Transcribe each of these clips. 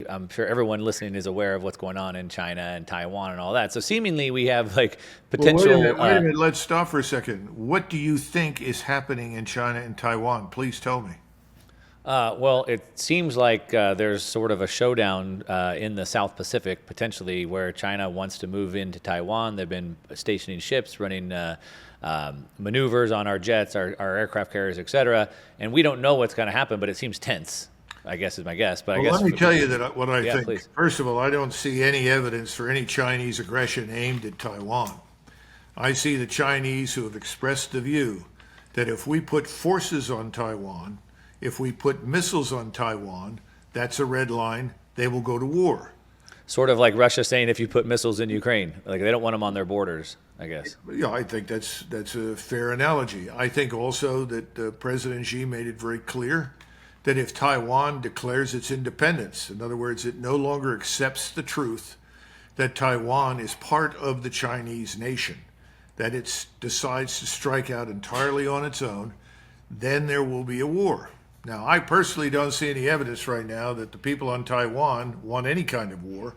I'm sure everyone listening is aware of what's going on in China and Taiwan and all that. So seemingly we have like Well, wait a potential. minute, wait a minute. Let's stop for a second. What do you think is happening in China and Taiwan? Please tell me. Well, it seems like there's sort of a showdown in the South Pacific, potentially, where China wants to move into Taiwan. They've been stationing ships, running maneuvers on our jets, our aircraft carriers, et cetera. And we don't know what's going to happen, but it seems tense, I guess is my guess. But I Well, guess, let me tell you what I yeah, think. please. First of all, I don't see any evidence for any Chinese aggression aimed at Taiwan. I see the Chinese who have expressed the view that if we put forces on Taiwan, if we put missiles on Taiwan, that's a red line. They will go to war. Sort of like Russia saying if you put missiles in Ukraine, like they don't want them on their borders, I guess. Yeah, I think that's a fair analogy. I think also that President Xi made it very clear that if Taiwan declares its independence, in other words, it no longer accepts the truth that Taiwan is part of the Chinese nation, that it decides to strike out entirely on its own, then there will be a war. Now, I personally don't see any evidence right now that the people on Taiwan want any kind of war.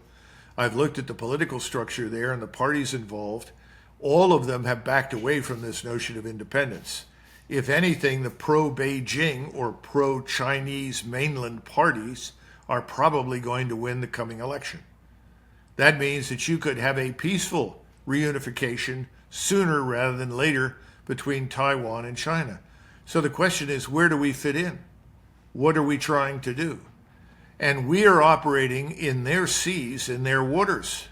I've looked at the political structure there and the parties involved. All of them have backed away from this notion of independence. If anything, the pro-Beijing or pro-Chinese mainland parties are probably going to win the coming election. That means that you could have a peaceful reunification sooner rather than later between Taiwan and China. So the question is, where do we fit in? What are we trying to do? And we are operating in their seas, in their waters.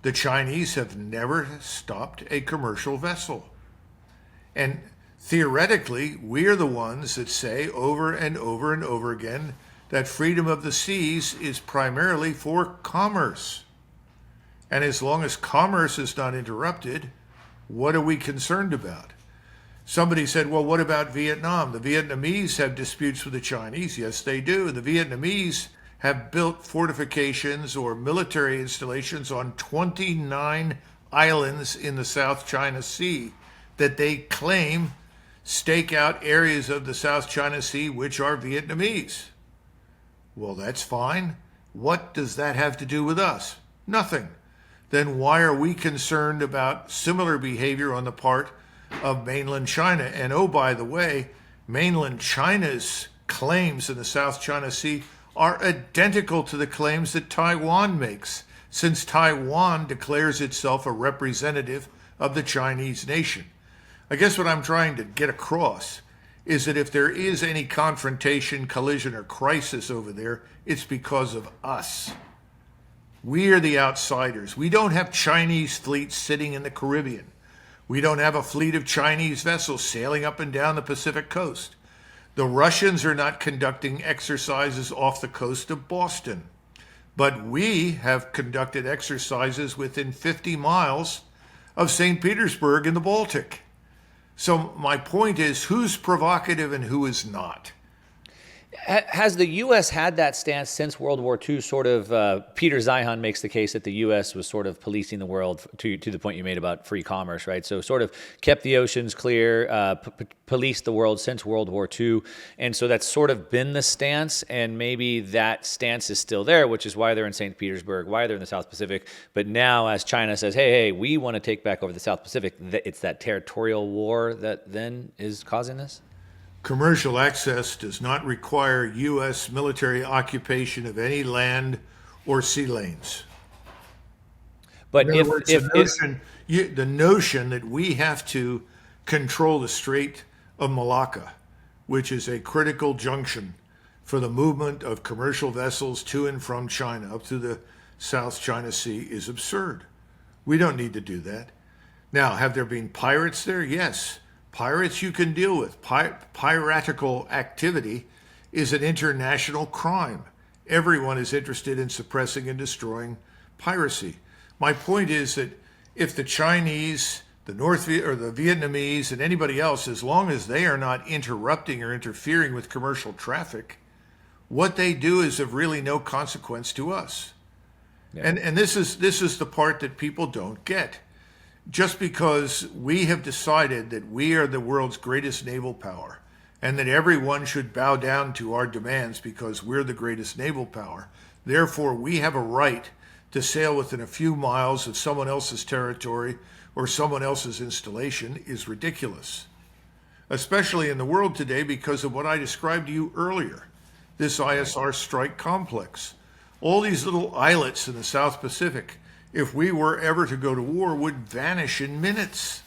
The Chinese have never stopped a commercial vessel. And theoretically, we are the ones that say over and over and over again that freedom of the seas is primarily for commerce. And as long as commerce is not interrupted, what are we concerned about? Somebody said, well, what about Vietnam? The Vietnamese have disputes with the Chinese. Yes, they do. The Vietnamese have built fortifications or military installations on 29 islands in the South China Sea that they claim stake out areas of the South China Sea which are Vietnamese. Well, that's fine. What does that have to do with us? Nothing. Then why are we concerned about similar behavior on the part of mainland China? And oh, by the way, mainland China's claims in the South China Sea are identical to the claims that Taiwan makes, since Taiwan declares itself a representative of the Chinese nation. I guess what I'm trying to get across is that if there is any confrontation, collision, or crisis over there, it's because of us. We are the outsiders. We don't have Chinese fleets sitting in the Caribbean. We don't have a fleet of Chinese vessels sailing up and down the Pacific coast. The Russians are not conducting exercises off the coast of Boston. But we have conducted exercises within 50 miles of St. Petersburg in the Baltic. So my point is, who's provocative and who is not? Has the U.S. had that stance since World War II? Sort of, Peter Zeihan makes the case that the U.S. was sort of policing the world to the point you made about free commerce, right? So sort of kept the oceans clear, policed the world since World War II. And so that's sort of been the stance, and maybe that stance is still there, which is why they're in St. Petersburg, why they're in the South Pacific. But now as China says, hey, we want to take back over the South Pacific, it's that territorial war that then is causing this? Commercial access does not require U.S. military occupation of any land or sea lanes. But In other words, the notion that we have to control the Strait of Malacca, which is a critical junction for the movement of commercial vessels to and from China up through the South China Sea, is absurd. We don't need to do that. Now, have there been pirates there? Yes. Pirates you can deal with. Piratical activity is an international crime. Everyone is interested in suppressing and destroying piracy. My point is that if the Chinese, the Vietnamese, and anybody else, as long as they are not interrupting or interfering with commercial traffic, what they do is of really no consequence to us. Yeah. And this is the part that people don't get. Just because we have decided that we are the world's greatest naval power and that everyone should bow down to our demands because we're the greatest naval power, Therefore, we have a right to sail within a few miles of someone else's territory or someone else's installation is ridiculous, especially in the world today because of what I described to you earlier, this ISR strike complex. All these little islets in the South Pacific, if we were ever to go to war, would vanish in minutes.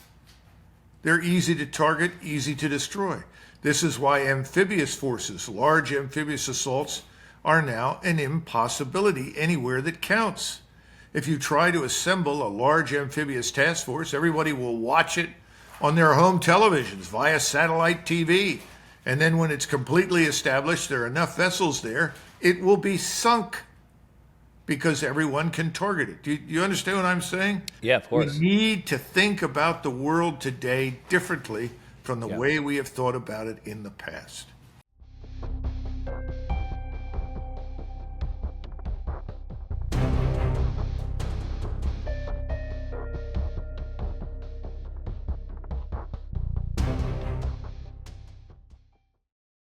They're easy to target, easy to destroy. This is why amphibious forces, large amphibious assaults, are now an impossibility anywhere that counts. If you try to assemble a large amphibious task force, everybody will watch it on their home televisions via satellite TV. And then when it's completely established there are enough vessels there, it will be sunk because everyone can target it. Do you understand what I'm saying? Yeah, of course. We need to think about the world today differently from the Yeah. way we have thought about it in the past.